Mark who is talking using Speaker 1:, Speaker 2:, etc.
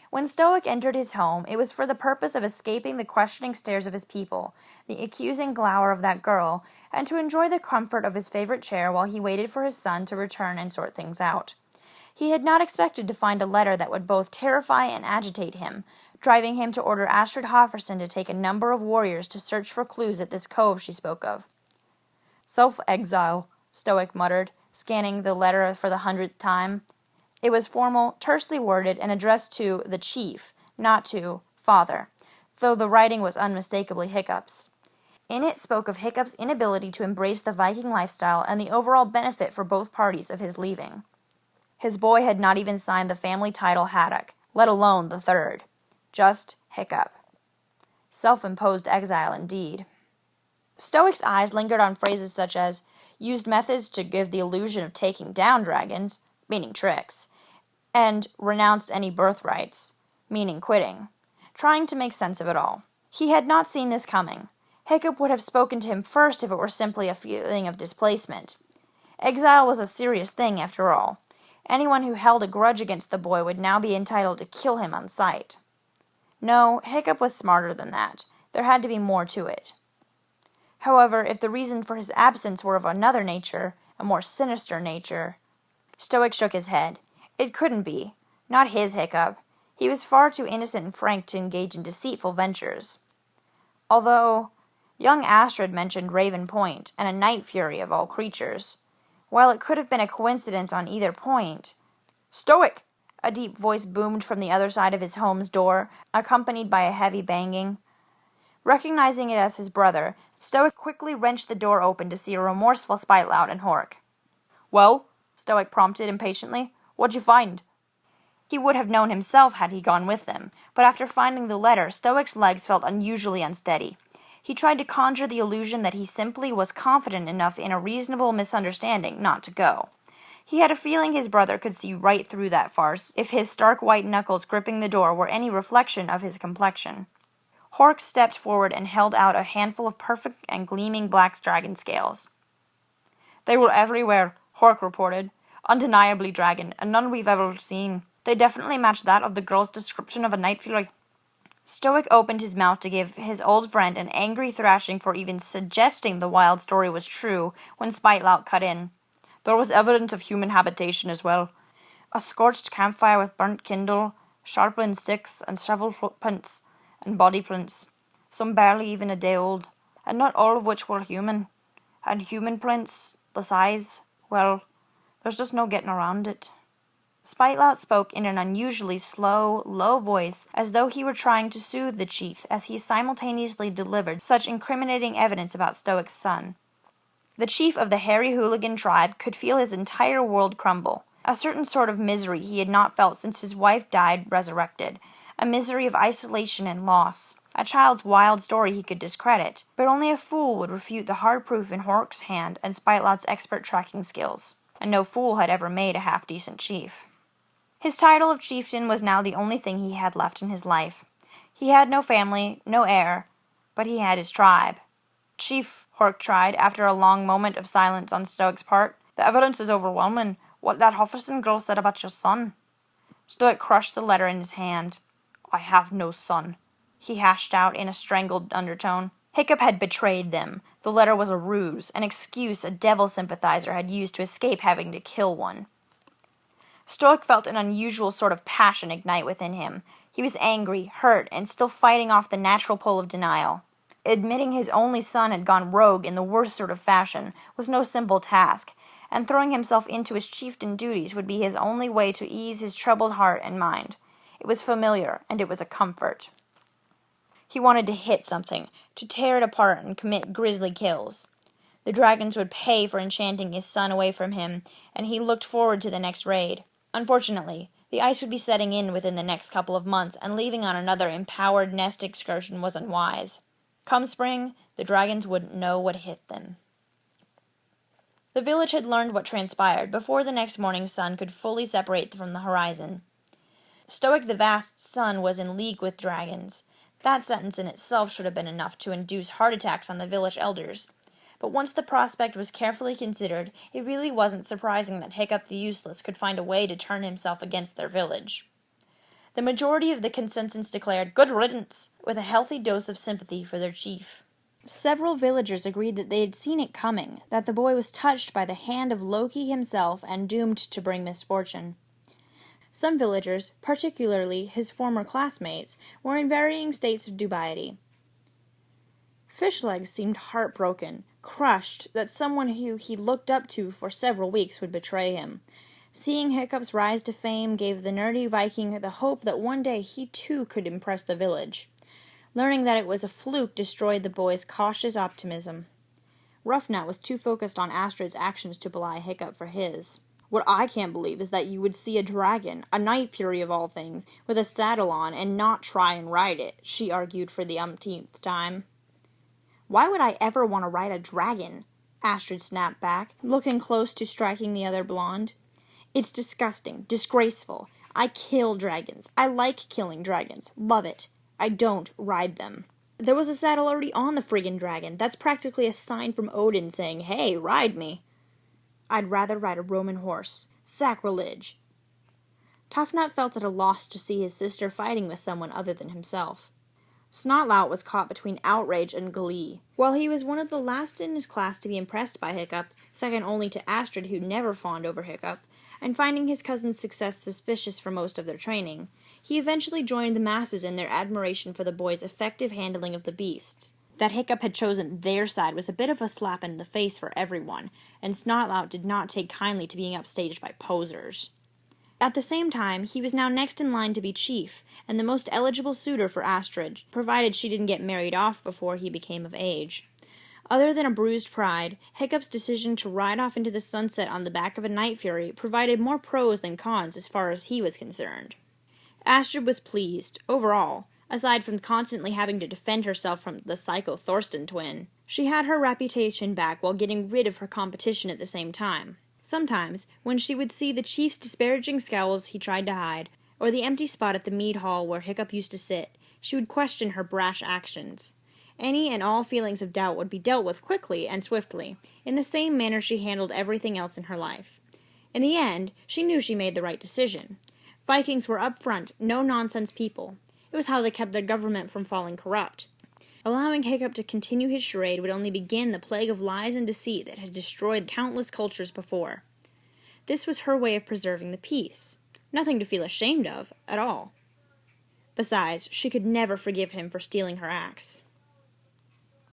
Speaker 1: When Stoic entered his home, it was for the purpose of escaping the questioning stares of his people, the accusing glower of that girl, and to enjoy the comfort of his favorite chair while he waited for his son to return and sort things out. He had not expected to find a letter that would both terrify and agitate him, driving him to order Astrid to take a number of warriors to search for clues at this cove she spoke of. "Self-exile," Stoic muttered, scanning the letter for the 100th time. It was formal, tersely worded, and addressed to the chief, not to father, though the writing was unmistakably Hiccups. In it spoke of Hiccup's inability to embrace the Viking lifestyle and the overall benefit for both parties of his leaving. His boy had not even signed the family title Haddock, let alone the third. Just Hiccup. Self-imposed exile indeed. Stoic's eyes lingered on phrases such as, used methods to give the illusion of taking down dragons, meaning tricks, and renounced any birthrights, meaning quitting, trying to make sense of it all. He had not seen this coming. Hiccup would have spoken to him first if it were simply a feeling of displacement. Exile was a serious thing, after all. Anyone who held a grudge against the boy would now be entitled to kill him on sight. No, Hiccup was smarter than that. There had to be more to it. However, if the reason for his absence were of another nature, a more sinister nature... Stoic shook his head. It couldn't be. Not his Hiccup. He was far too innocent and frank to engage in deceitful ventures. Although, young Astrid mentioned Raven Point, and a night fury of all creatures. While it could have been a coincidence on either point... "Stoic!" A deep voice boomed from the other side of his home's door, accompanied by a heavy banging. Recognizing it as his brother, Stoic quickly wrenched the door open to see a remorseful Spitelout and Hork. "Well?" Stoic prompted impatiently. "What'd you find?" He would have known himself had he gone with them, but after finding the letter, Stoic's legs felt unusually unsteady. He tried to conjure the illusion that he simply was confident enough in a reasonable misunderstanding not to go. He had a feeling his brother could see right through that farce if his stark white knuckles gripping the door were any reflection of his complexion. Hork stepped forward and held out a handful of perfect and gleaming black dragon scales. "They were everywhere," Hork reported. "Undeniably dragon, and none we've ever seen. They definitely match that of the girl's description of a night fury." Stoic opened his mouth to give his old friend an angry thrashing for even suggesting the wild story was true, when Spitelout cut in. "There was evidence of human habitation as well. A scorched campfire with burnt kindle, sharpened sticks, and several footprints and body prints, some barely even a day old, and not all of which were human. And human prints, the size, well, there's just no getting around it." Spitelout spoke in an unusually slow, low voice, as though he were trying to soothe the chief as he simultaneously delivered such incriminating evidence about Stoic's son. The chief of the hairy hooligan tribe could feel his entire world crumble. A certain sort of misery he had not felt since his wife died resurrected. A misery of isolation and loss. A child's wild story he could discredit, but only a fool would refute the hard proof in Hork's hand and Spitelout's expert tracking skills. And no fool had ever made a half-decent chief. His title of chieftain was now the only thing he had left in his life. He had no family, no heir, but he had his tribe. "Chief," Hork tried, after a long moment of silence on Stoic's part, "the evidence is overwhelming. What that Hofferson girl said about your son." Stoic crushed the letter in his hand. "I have no son," he hashed out in a strangled undertone. Hiccup had betrayed them. The letter was a ruse, an excuse a devil sympathizer had used to escape having to kill one. Stoic felt an unusual sort of passion ignite within him. He was angry, hurt, and still fighting off the natural pull of denial. Admitting his only son had gone rogue in the worst sort of fashion was no simple task, and throwing himself into his chieftain duties would be his only way to ease his troubled heart and mind. It was familiar, and it was a comfort. He wanted to hit something, to tear it apart and commit grisly kills. The dragons would pay for enchanting his son away from him, and he looked forward to the next raid. Unfortunately, the ice would be setting in within the next couple of months, and leaving on another empowered nest excursion was unwise. Come spring, the dragons wouldn't know what hit them. The village had learned what transpired before the next morning's sun could fully separate from the horizon. Stoic the Vast's son was in league with dragons. That sentence in itself should have been enough to induce heart attacks on the village elders. But once the prospect was carefully considered, it really wasn't surprising that Hiccup the Useless could find a way to turn himself against their village. The majority of the consentants declared good riddance, with a healthy dose of sympathy for their chief. Several villagers agreed that they had seen it coming, that the boy was touched by the hand of Loki himself and doomed to bring misfortune. Some villagers, particularly his former classmates, were in varying states of dubiety. Fishlegs seemed heartbroken, crushed that someone who he looked up to for several weeks would betray him. Seeing Hiccup's rise to fame gave the nerdy Viking the hope that one day he too could impress the village. Learning that it was a fluke destroyed the boy's cautious optimism. Ruffnut was too focused on Astrid's actions to belie Hiccup for his. What I can't believe is that you would see a dragon, a night fury of all things, with a saddle on and not try and ride it, she argued for the umpteenth time. Why would I ever want to ride a dragon? Astrid snapped back, looking close to striking the other blonde. It's disgusting, disgraceful. I kill dragons. I like killing dragons. Love it. I don't ride them. There was a saddle already on the friggin' dragon. That's practically a sign from Odin saying, hey, ride me. I'd rather ride a Roman horse. Sacrilege. Tufnut felt at a loss to see his sister fighting with someone other than himself. Snotlout was caught between outrage and glee. While he was one of the last in his class to be impressed by Hiccup, second only to Astrid who never fawned over Hiccup, and finding his cousin's success suspicious for most of their training, he eventually joined the masses in their admiration for the boy's effective handling of the beasts. That Hiccup had chosen their side was a bit of a slap in the face for everyone, and Snotlout did not take kindly to being upstaged by posers. At the same time, he was now next in line to be chief, and the most eligible suitor for Astrid, provided she didn't get married off before he became of age. Other than a bruised pride, Hiccup's decision to ride off into the sunset on the back of a night fury provided more pros than cons as far as he was concerned. Astrid was pleased, overall, aside from constantly having to defend herself from the psycho Thorsten twin. She had her reputation back while getting rid of her competition at the same time. Sometimes, when she would see the chief's disparaging scowls he tried to hide, or the empty spot at the mead hall where Hiccup used to sit, she would question her brash actions. Any and all feelings of doubt would be dealt with quickly and swiftly, in the same manner she handled everything else in her life. In the end, she knew she made the right decision. Vikings were upfront, no-nonsense people. It was how they kept their government from falling corrupt. Allowing Hiccup to continue his charade would only begin the plague of lies and deceit that had destroyed countless cultures before. This was her way of preserving the peace. Nothing to feel ashamed of, at all. Besides, she could never forgive him for stealing her axe.